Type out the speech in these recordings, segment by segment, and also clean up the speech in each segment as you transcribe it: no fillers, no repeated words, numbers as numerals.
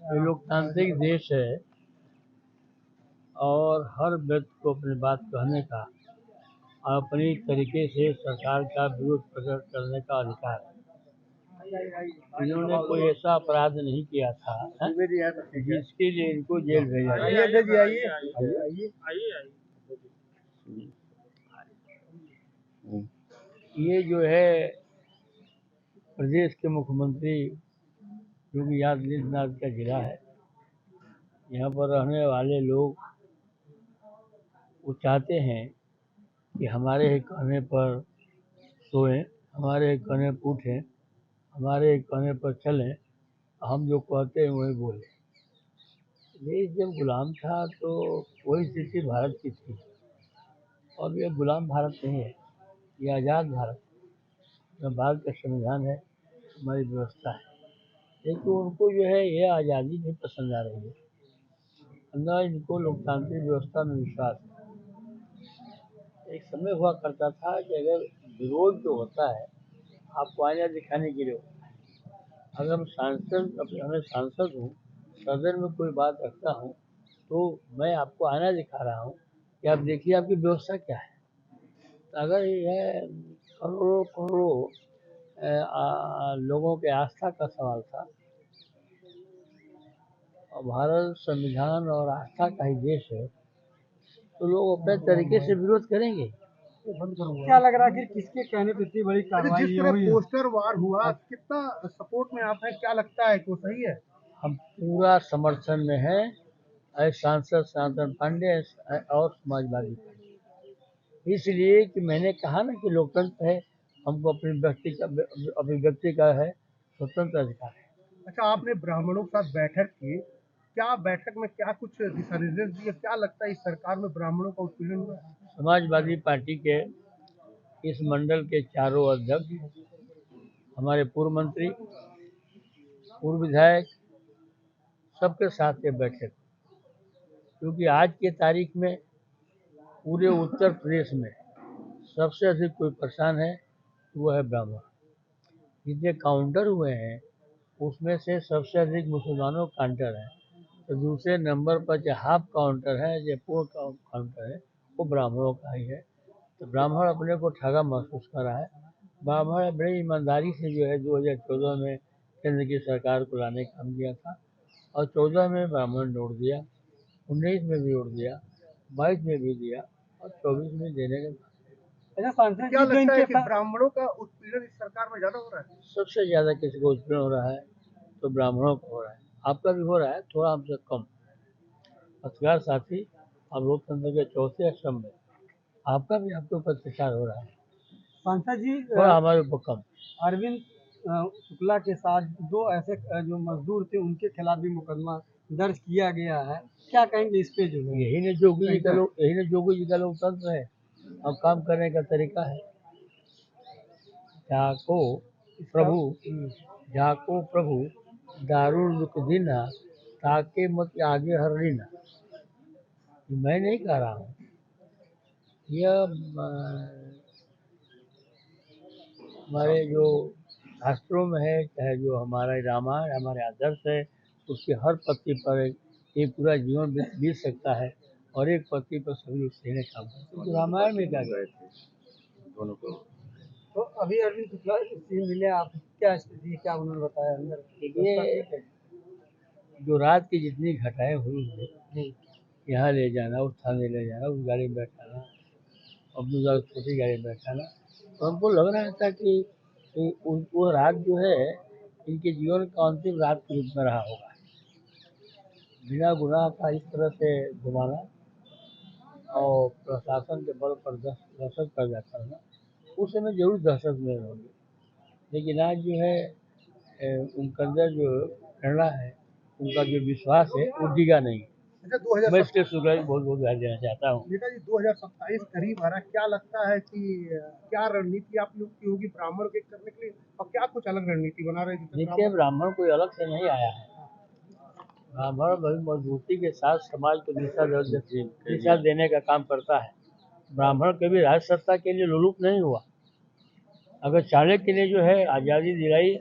ये लोकतांत्रिक देश है और हर व्यक्ति को अपनी बात कहने का और अपनी तरीके से सरकार का विरोध प्रकट करने का अधिकार है। इन्होंने कोई ऐसा अपराध नहीं किया था जिसके लिए इनको जेल भेजा गया। ये जो है प्रदेश के मुख्यमंत्री योगी आदित्यनाथ का जिला है। यहाँ पर रहने वाले लोग वो चाहते हैं कि हमारे ही कहने पर सोएं, हमारे ही कहने पर उठें, हमारे ही कहने पर चलें, हम जो कहते हैं वही बोलें। देश जब गुलाम था तो वही स्थिति भारत की थी और ये गुलाम भारत नहीं है, ये आज़ाद भारत है। भारत का संविधान है, हमारी व्यवस्था है, लेकिन उनको जो है ये आज़ादी नहीं पसंद आ रही है, न इनको लोकतांत्रिक व्यवस्था में विश्वास है। एक समय हुआ करता था कि अगर विरोध जो होता है आपको आईना दिखाने के लिए होता है। अगर हम सांसद हूँ, सदन में कोई बात रखता हूँ तो मैं आपको आईना दिखा रहा हूँ कि आप देखिए आपकी व्यवस्था क्या है। तो अगर यह करोड़ों करोड़ों लोगों के आस्था का सवाल था और भारत संविधान और आस्था का ही देश है तो लोग अपने तरीके से विरोध करेंगे। क्या लग रहा है कि किसके कहने पे इतनी बड़ी कार्रवाई जिस तरह पोस्टर वार हुआ, कितना सपोर्ट में आप हैं, क्या लगता है कि सही है? हम पूरा समर्थन में हैं सांसद सनातन पांडे और समाजवादी पार्टी, इसलिए कि मैंने कहा ना कि लोकतंत्र है, हमको अपनी अभिव्यक्ति का है स्वतंत्र अधिकार है। अच्छा, आपने ब्राह्मणों के साथ बैठक की, क्या बैठक में क्या कुछ दिशा निर्देश दिए? क्या लगता है इस सरकार में ब्राह्मणों का उत्पीड़न हुआ? समाजवादी पार्टी के इस मंडल के चारों अध्यक्ष, हमारे पूर्व मंत्री, पूर्व विधायक, सबके साथ ये बैठक, क्योंकि आज के तारीख में पूरे उत्तर प्रदेश में सबसे अधिक कोई परेशान है वो है ब्राह्मण। जितने काउंटर हुए हैं उसमें से सबसे अधिक मुसलमानों काउंटर है, तो दूसरे नंबर पर जो हाफ काउंटर है, जो पूर्ण काउंटर है, वो ब्राह्मणों का ही है। तो ब्राह्मण अपने को ठगा महसूस कर रहा है। ब्राह्मण बड़ी ईमानदारी से जो है 2014 में केंद्र की सरकार को लाने का काम किया था और 14 में ब्राह्मण ने वोट दिया, 19 में भी वोट दिया, 22 में भी दिया और 24 में देने के बाद। अच्छा सांसद, क्या लगता है कि ब्राह्मणों का उत्पीड़न इस सरकार में ज्यादा हो रहा है? सबसे ज्यादा किसी को उत्पीड़न हो रहा है तो ब्राह्मणों को हो रहा है। आपका भी हो रहा है, थोड़ा हमसे कम। पत्रकार साथी, अब लोकतंत्र के चौथे स्तंभ में आपका भी आपके ऊपर अत्याचार हो रहा है। सांसद जी, थोड़ा हमारे ऊपर कम। अरविंद शुक्ला के साथ दो ऐसे जो मजदूर थे उनके खिलाफ भी मुकदमा दर्ज किया गया है, क्या कहेंगे इस पे? जो है यही ने जोगी जी का लोकतंत्र है और काम करने का तरीका है। जाको प्रभु दारुल दुख दीना ताके मत आगे हरलीना। मैं नहीं कह रहा हूँ, यह हमारे जो शास्त्रों में है, चाहे जो हमारा रामायण हमारे आदर्श है, उसके हर पत्ती पर एक पूरा जीवन बीत सकता है और एक पत्ती पर सभी लोग सहने काम करते हैं। तो रामायण में क्या गए थे दोनों को। तो अभी अरविंद शुक्ला से मिले आप, क्या स्थिति, क्या उन्होंने बताया अंदर? ये जो रात की जितनी घटनाएं हुई है, यहाँ ले जाना, उस थाने ले जाना, उस गाड़ी में बैठाना, अपनी छोटी गाड़ी में बैठाना, तो हमको लग रहा था कि वो रात जो है इनके जीवन का अंतिम रात के रूप में रहा होगा। बिना गुनाह का इस तरह से घुमाना और प्रशासन के बल पर दहशत पैदा करना, उस समय जरूर दहशत में होगी, लेकिन आज जो है उनका अंदर जो प्रेरणा है, उनका जो विश्वास है वो डिगा नहीं। अच्छा, मैं इसके शुक्ला जी बहुत बहुत बधाई देना चाहता हूँ। नेताजी 2027 करीब आ रहा है, क्या लगता है कि क्या रणनीति आप लोग की होगी ब्राह्मण के करने के लिए, और क्या कुछ अलग रणनीति बना रहे हैं? देखिए, ब्राह्मण कोई अलग से नहीं आया है। ब्राह्मण बड़ी मजबूती के साथ समाज को दिशा देने का काम करता है। ब्राह्मण कभी राज सत्ता के लिए लोलुप नहीं हुआ। अगर चाणक्य ने जो है आज़ादी दिलाई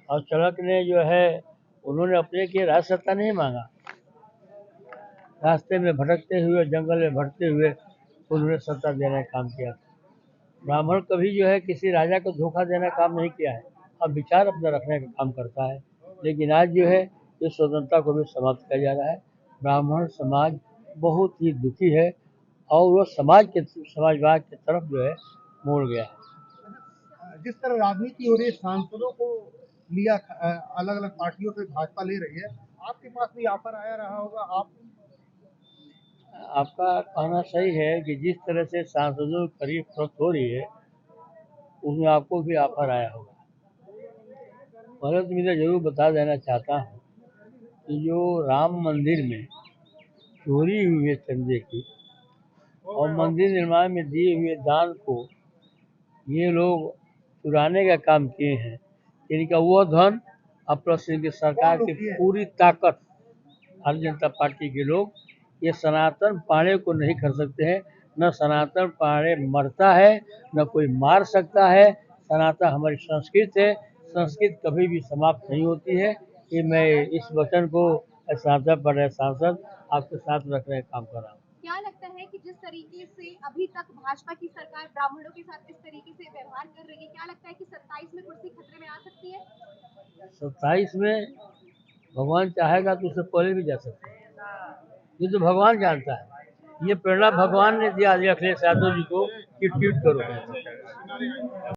और चाणक्य ने जो है उन्होंने अपने के राज सत्ता नहीं मांगा, रास्ते में भटकते हुए, जंगल में भटकते हुए उन्होंने सत्ता देने का काम किया। ब्राह्मण कभी जो है किसी राजा को धोखा देने का काम नहीं किया है, अब विचार अपना रखने का काम करता है। लेकिन आज जो है इस स्वतंत्रता को भी समाप्त किया जा रहा है। ब्राह्मण समाज बहुत ही दुखी है और वो समाजवाद की तरफ जो है मोड़ गया है। जिस तरह राजनीति हो रही है, सांसदों को लिया अलग अलग पार्टियों से भाजपा ले रही है, आपके पास भी ऑफर आया रहा होगा? आपका कहना सही है कि जिस तरह से सांसदों की खरीद फरोख्त हो रही है उसमें आपको भी ऑफर आया होगा। पहले तो मैं जरूर बता देना चाहता हूँ कि जो राम मंदिर में चोरी हुई है चंदे की और मंदिर निर्माण में दिए हुए दान को ये लोग चुराने का काम किए हैं, इनका वो धन अब प्लस इनकी सरकार की पूरी ताकत, भारतीय जनता पार्टी के लोग ये सनातन पाड़े को नहीं कर सकते हैं। न सनातन पाड़े मरता है, न कोई मार सकता है। सनातन हमारी संस्कृति है, संस्कृति कभी भी समाप्त नहीं होती है। कि मैं इस वचन को सनातन पाड़े सांसद आपके साथ रखने का काम कर रहा हूँ। क्या लगता है कि जिस तरीके से अभी तक भाजपा की सरकार ब्राह्मणों के साथ इस तरीके से व्यवहार कर रही है, क्या लगता है कि 27 में कुर्सी खतरे में आ सकती है? 27 में भगवान चाहेगा तो उससे पहले भी जा सकते हैं, ये तो भगवान जानता है। ये प्रेरणा भगवान ने दिया अखिलेश यादव जी को कि ट्वीट करो।